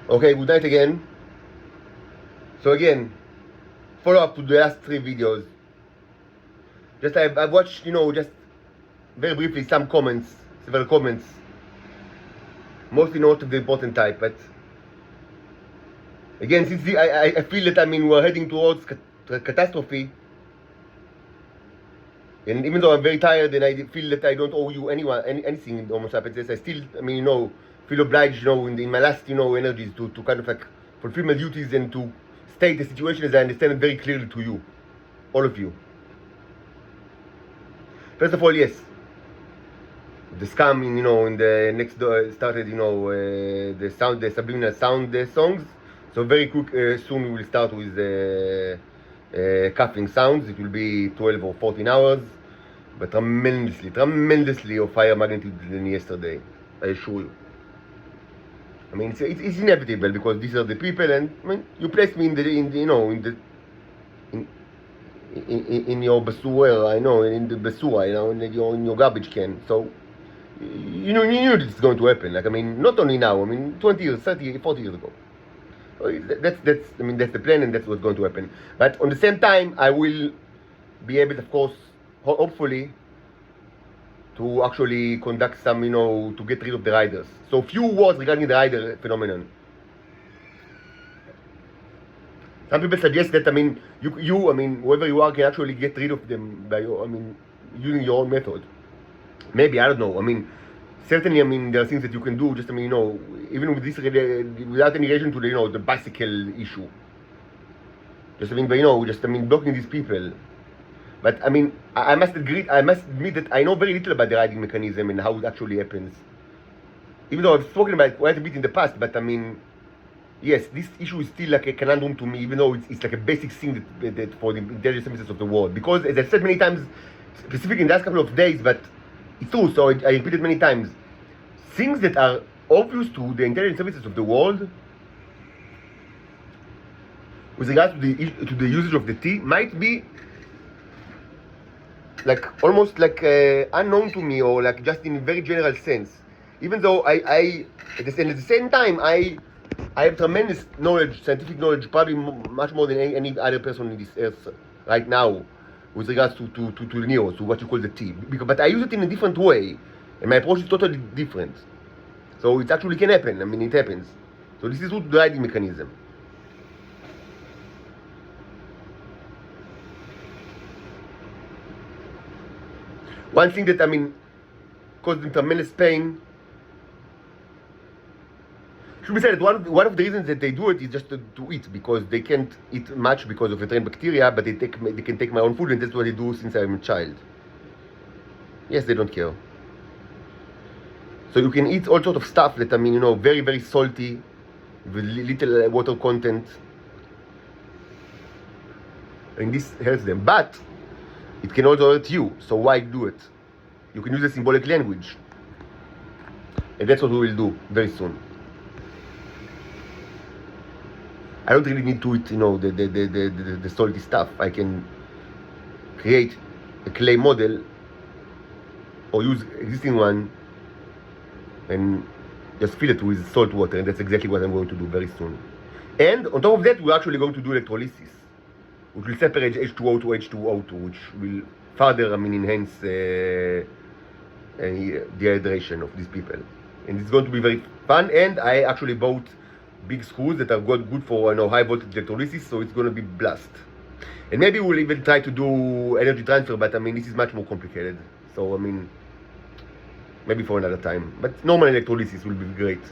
Okay, good night again. So again, follow up to the last 3 videos. Just I've watched, just very briefly several comments, mostly not of the important type, but again, since I feel that we're heading towards catastrophe, and even though I'm very tired and I feel that I don't owe you anything in Homo sapiens, I still, feel obliged, in my last, energies to kind of like fulfill my duties and to state the situation as I understand it very clearly to you, all of you. First of all, yes, the scam, in the next door started, the subliminal sound songs. So very quick, soon we will start with coughing sounds. It will be 12 or 14 hours, but tremendously of higher magnitude than yesterday, I assure you. It's inevitable because these are the people, and you placed me in your basura, in the basura, in your garbage can. So you knew that it's going to happen. Not only now. 20 years, 30, 40 years ago. That's the plan, and that's what's going to happen. But on the same time, I will be able, of course, hopefully, to actually conduct some, to get rid of the riders. So few words regarding the rider phenomenon. Some people suggest that, whoever you are can actually get rid of them by, using your own method. Maybe, I don't know. Certainly, there are things that you can do, just, even with this, without any relation to the, the bicycle issue. Just, blocking these people. But, I must admit that I know very little about the riding mechanism and how it actually happens. Even though I've spoken about it quite a bit in the past, but, yes, this issue is still like a conundrum to me, even though it's like a basic thing that for the intelligence services of the world. Because, as I've said many times, specifically in the last couple of days, but it's true, so I repeat it many times, things that are obvious to the intelligence services of the world with regards to the usage of the T might be like almost like unknown to me, or like just in a very general sense. Even though at the same time I have tremendous knowledge, scientific knowledge, probably much more than any other person in this earth right now, with regards to the Neo, to what you call the T. But I use it in a different way, and my approach is totally different. So it actually can happen. It happens. So this is the riding mechanism. One thing that caused them tremendous pain. Should be said that one of the reasons that they do it is just to eat, because they can't eat much because of the trained bacteria, but they can take my own food, and that's what they do since I'm a child. Yes, they don't care. So you can eat all sorts of stuff that very, very salty, with little water content, and this hurts them. But it can also hurt you. So why do it? You can use a symbolic language, and that's what we will do very soon. I don't really need to eat, the salty stuff. I can create a clay model or use existing one and just fill it with salt water, and that's exactly what I'm going to do very soon. And on top of that, we're actually going to do electrolysis, which will separate H2O to H2O2, which will further, enhance the dehydration of these people. And it's going to be very fun, and I actually bought big screws that are good for high voltage electrolysis, so it's going to be blast. And maybe we'll even try to do energy transfer, but this is much more complicated. So maybe for another time. But normal electrolysis will be great,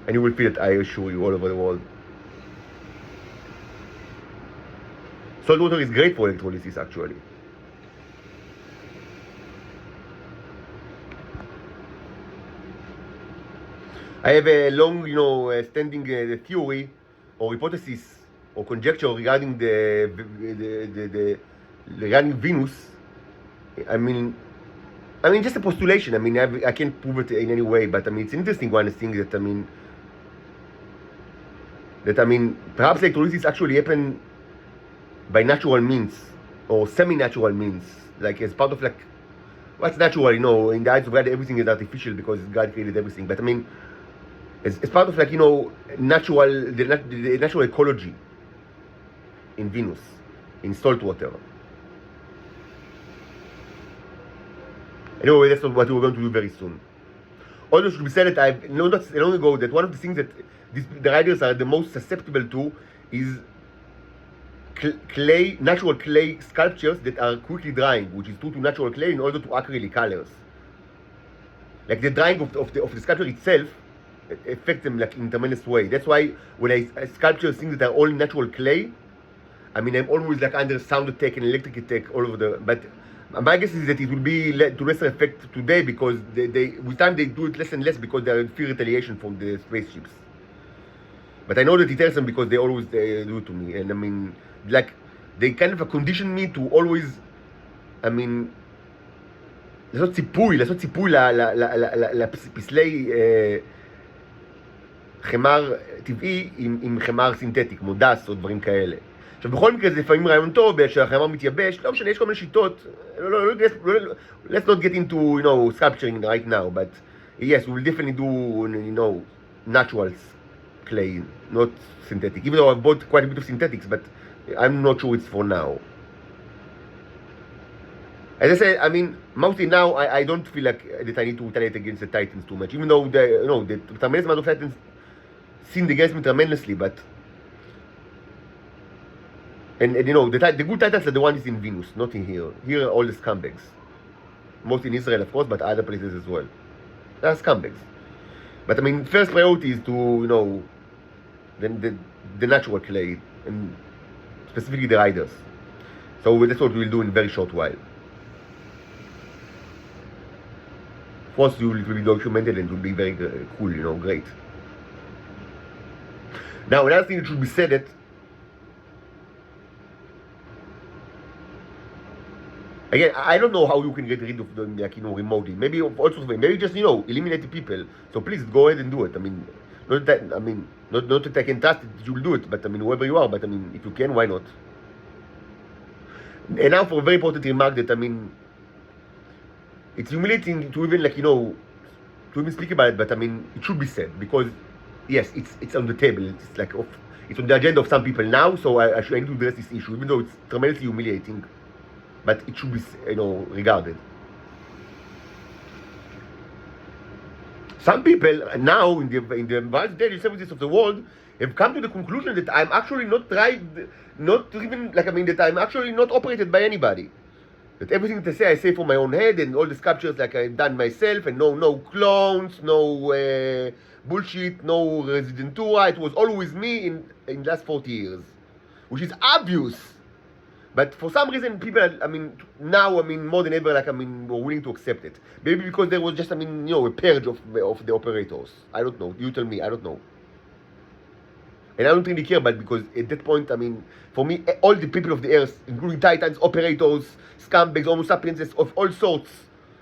and you will feel it, I assure you, all over the world. Salt water is great for electrolysis, actually. I have a long, standing theory or hypothesis or conjecture regarding regarding Venus. Just a postulation. I can't prove it in any way, but it's an interesting one. I think that perhaps electrolysis actually happen by natural means or semi-natural means, like as part of what's natural. In the eyes of God, everything is artificial because God created everything. But As part of the natural ecology in Venus, in salt water. Anyway, that's not what we're going to do very soon. Also, should be said that I've known not long ago that one of the things that the riders are the most susceptible to is natural clay sculptures that are quickly drying, which is due to natural clay in order to acrylic colors. Like the drying of the sculpture itself affects them like in a tremendous way. That's why when I sculpture things that are all natural clay, I mean I'm always like under sound attack and electric attack all over the. But my guess is that it will be to lesser effect today because they with time they do it less and less because they fear retaliation from the spaceships. But I know that it tells them because they always do it to me, and I mean like they kind of condition me to always, I mean. לעשות ציפוי לפסלי חמר טבעי עם חמר סינתטי, כמו דס או דברים כאלה. עכשיו, בכל מקרה זה לפעמים רעיון טוב, שהחמר מתייבש, לא משנה, יש כל מיני שיטות, let's not get into, sculpturing right now, but yes, we will definitely do, natural clay, not synthetic, even though I've bought quite a bit of synthetics, but I'm not sure it's for now. As I said, I mean, mostly now I don't feel like that I need to retaliate against the Titans too much, even though the tremendous amount of Titans sinned against me tremendously, but and the good Titans are the ones in Venus, not in here. Here are all the scumbags, mostly in Israel, of course, but other places as well. They are scumbags. But I mean, first priority is to the natural clay and specifically the riders. So that's what we'll do in a very short while. Of course, it will be documented and it will be very cool, great. Now, another thing that should be said that again, I don't know how you can get rid of them, remotely. Maybe also, maybe just eliminate the people. So please go ahead and do it. I mean, not that I can trust that you'll do it, but I mean, whoever you are. But I mean, if you can, why not? And now for a very important remark that I mean. It's humiliating to even to even speak about it, but I mean it should be said because yes, it's on the table. It's like it's on the agenda of some people now. So I need to address this issue, even though it's tremendously humiliating, but it should be regarded. Some people now in the advanced daily services of the world have come to the conclusion that I'm actually that I'm actually not operated by anybody. That everything that I say for my own head, and all the sculptures like I've done myself, and no clones, no bullshit, no residentura. It was always me in the last 40 years, which is obvious. But for some reason, people, now, more than ever, were willing to accept it. Maybe because there was just, a purge of the operators. I don't know. You tell me. I don't know. And I don't really care about it because at that point, for me, all the people of the earth, including Titans, operators, scumbags, Homo sapienses of all sorts,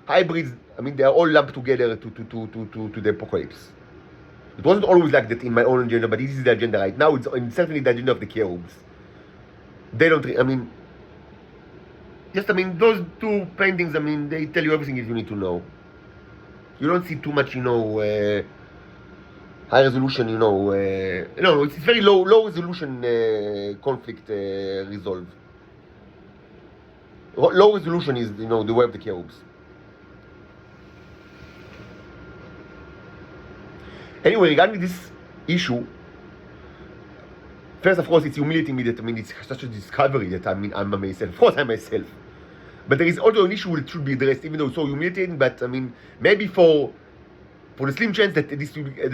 hybrids, they are all lumped together to the apocalypse. It wasn't always like that in my own agenda, but this is the agenda right now. It's certainly the agenda of the cherubs. They don't, those two paintings, they tell you everything you need to know. You don't see too much, high resolution, it's very low resolution conflict resolve. Low resolution is, the way of the cherubs. Anyway, regarding this issue, first, of course, it's humiliating me that, it's such a discovery that, I'm myself. Of course, I'm myself. But there is also an issue that should be addressed, even though it's so humiliating, but, maybe for the slim chance that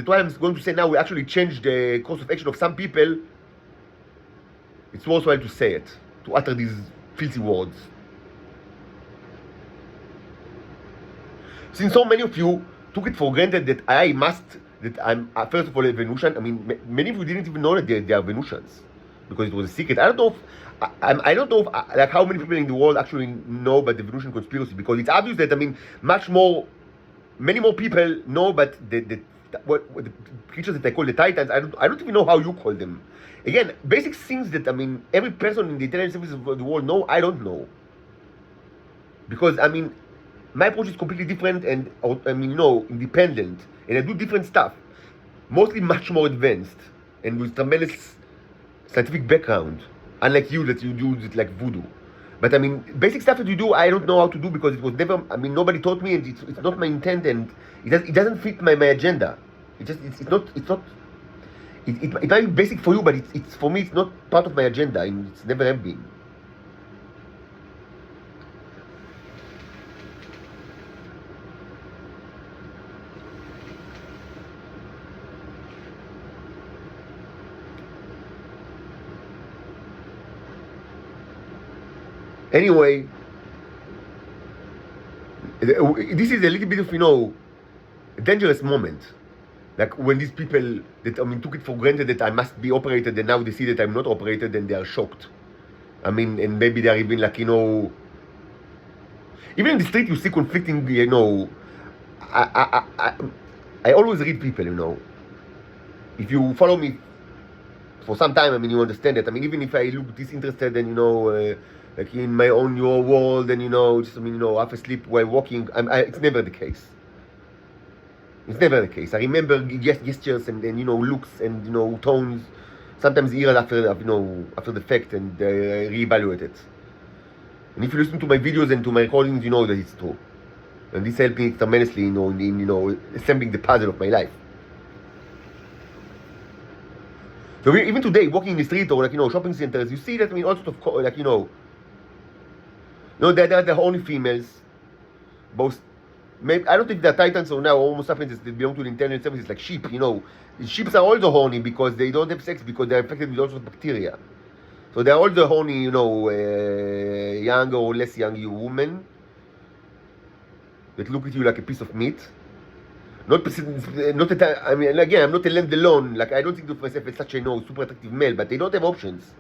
what I'm going to say now will actually change the course of action of some people, it's worthwhile to say it, to utter these filthy words. Since so many of you took it for granted that I'm first of all a Venusian, many of you didn't even know that they are Venusians because it was a secret. I don't know if how many people in the world actually know about the Venusian conspiracy, because it's obvious that many more people know, but the creatures that I call the Titans, I don't even know how you call them. Again, basic things that every person in the intelligence services of the world know, I don't know. Because my approach is completely different and independent, and I do different stuff. mostly much more advanced and with tremendous scientific background, unlike you that you do it like voodoo. But I mean, basic stuff that you do, I don't know how to do because it was never. I mean, nobody taught me, and it's not my intent, and it doesn't fit my agenda. It's not. It might be basic for you, but it's for me. It's not part of my agenda, and it's never have been. Anyway, this is a little bit of a dangerous moment. Like when these people that took it for granted that I must be operated, and now they see that I'm not operated, and they are shocked. I mean, and maybe they are even like even in the street you see conflicting. I always read people. If you follow me for some time, I mean, you understand that. I mean, even if I look disinterested and like in my own world, and just half asleep while walking, it's never the case. It's never the case. I remember gestures and looks and tones, sometimes years after the fact, and reevaluate it. And if you listen to my videos and to my recordings, you know that it's true. And this helped me tremendously, in assembling the puzzle of my life. So even today, walking in the street or shopping centers, you see that all sorts of they're the horny females, both. Maybe, I don't think they're titans or now almost happens they belong to the internal services like sheep. Sheep are also horny because they don't have sex because they're infected with all sorts of bacteria. So they're all the horny, young or less young women that look at you like a piece of meat. Not that I mean, again, I'm not a land alone. Like, I don't think of myself as such a super attractive male, but they don't have options.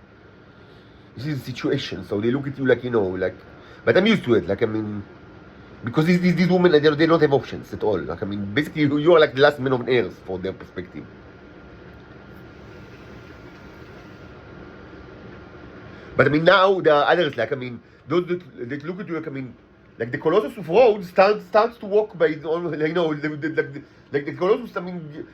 This is the situation, so they look at you like. But I'm used to it. Like, I mean, because these women, they don't have options at all. Like, I mean, basically, you are like the last man on earth for their perspective. But I mean, now there are others. Like, I mean, those that look at you like, I mean, like the Colossus of Rhodes starts to walk by, like the Colossus. I mean,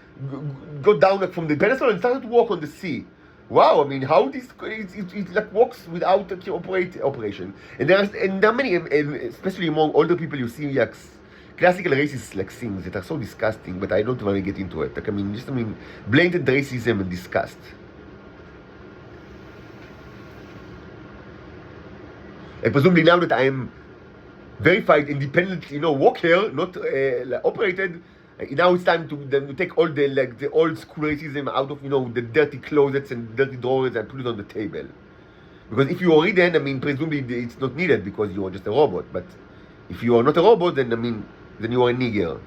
go down like from the peninsula and started to walk on the sea. Wow, I mean, how this it like walks without operation. And there are many, especially among older people, you see like classical racist like things that are so disgusting. But I don't want to get into it. Like, I mean, blatant racism and disgust. And presumably now that I am verified independent, walker, not operated. Now it's time to take all the old school racism out of the dirty closets and dirty drawers and put it on the table. Because if you are then, I mean, presumably it's not needed because you are just a robot. But if you are not a robot, then then you are a nigger.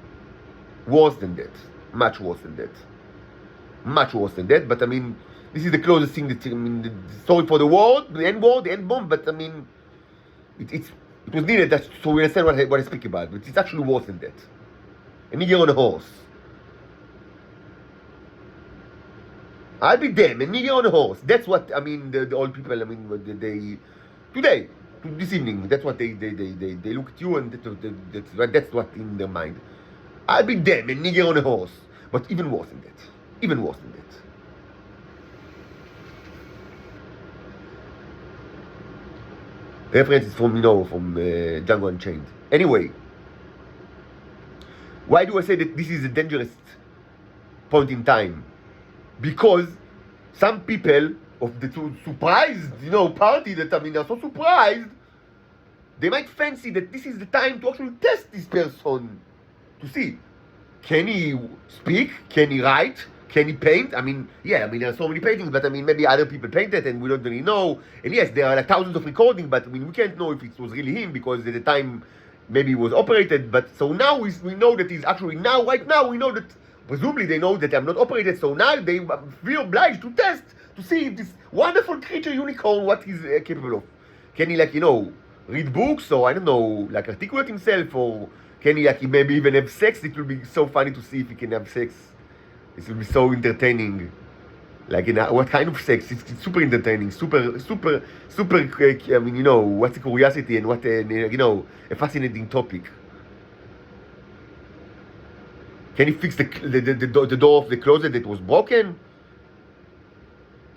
Worse than that, much worse than that, much worse than that. But I mean, this is the closest thing that sorry for the word, the N bomb. But I mean, it was needed so we understand what I speak about, but it's actually worse than that. A nigger on a horse. I'll be damned, a nigger on a horse. That's what, I mean, the old people, I mean, today, this evening, that's what they look at you and that's what in their mind. I'll be damned, a nigger on a horse. But even worse than that. Even worse than that. Reference is from Django Unchained. Anyway, why do I say that this is a dangerous point in time? Because some people of the surprised, party that are so surprised, they might fancy that this is the time to actually test this person to see, can he speak, can he write, can he paint? I mean, there are so many paintings, but I mean, maybe other people painted and we don't really know. And yes, there are like thousands of recordings, but I mean, we can't know if it was really him because at the time, maybe he was operated. But so now we know that he's actually right now, we know that, presumably they know that I'm not operated. So now they feel obliged to test to see if this wonderful creature unicorn, what he's capable of. Can he read books, or I don't know, articulate himself, or can he maybe even have sex? It will be so funny to see if he can have sex. It will be so entertaining. What kind of sex? It's super entertaining, super. I mean, what's a curiosity and what a fascinating topic. Can he fix the door of the closet that was broken?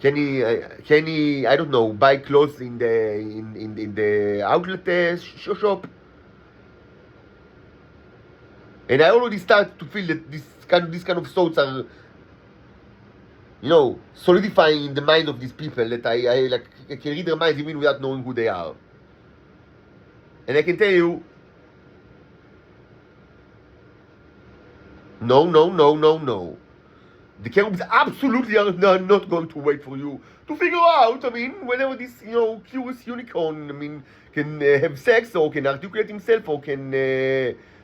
Can he I don't know, buy clothes in the outlet shop? And I already start to feel that these kind of thoughts are, solidifying in the mind of these people, that I can read their minds even without knowing who they are. And I can tell you, no. The cherubs absolutely are not going to wait for you to figure out, whenever this, curious unicorn, can have sex, or can articulate himself, or can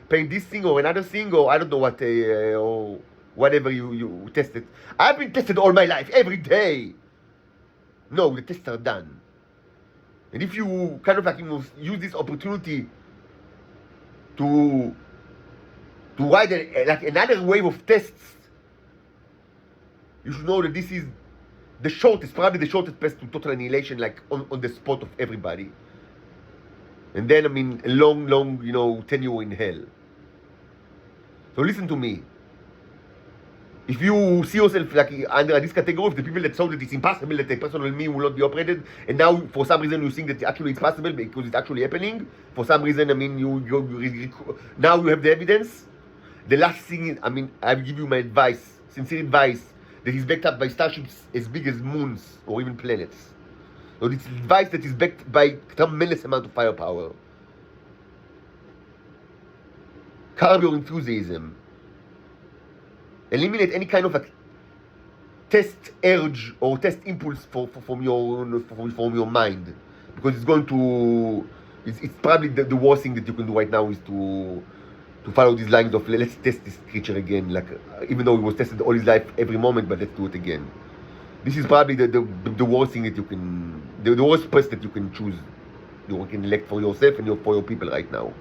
paint this thing or another thing, or I don't know what, or whatever you tested. I've been tested all my life, every day. No, the tests are done. And if you kind of use this opportunity to ride another wave of tests, you should know that this is probably the shortest path to total annihilation, on the spot of everybody. And then, a long, tenure in hell. So listen to me. If you see yourself under this category of the people that thought that it's impossible that a personal me will not be operated, and now for some reason you think that actually it's possible because it's actually happening, for some reason, now you have the evidence. The last thing is, I will give you my advice, sincere advice, that is backed up by starships as big as moons or even planets. So it's advice that is backed by tremendous amount of firepower. Curb your enthusiasm. Eliminate any kind of test urge or test impulse from your mind, because it's probably the worst thing that you can do right now is to follow these lines of let's test this creature again, even though it was tested all his life every moment, but let's do it again. This is probably the worst thing that you can, the worst person that you can choose, you can elect for yourself and for your people right now.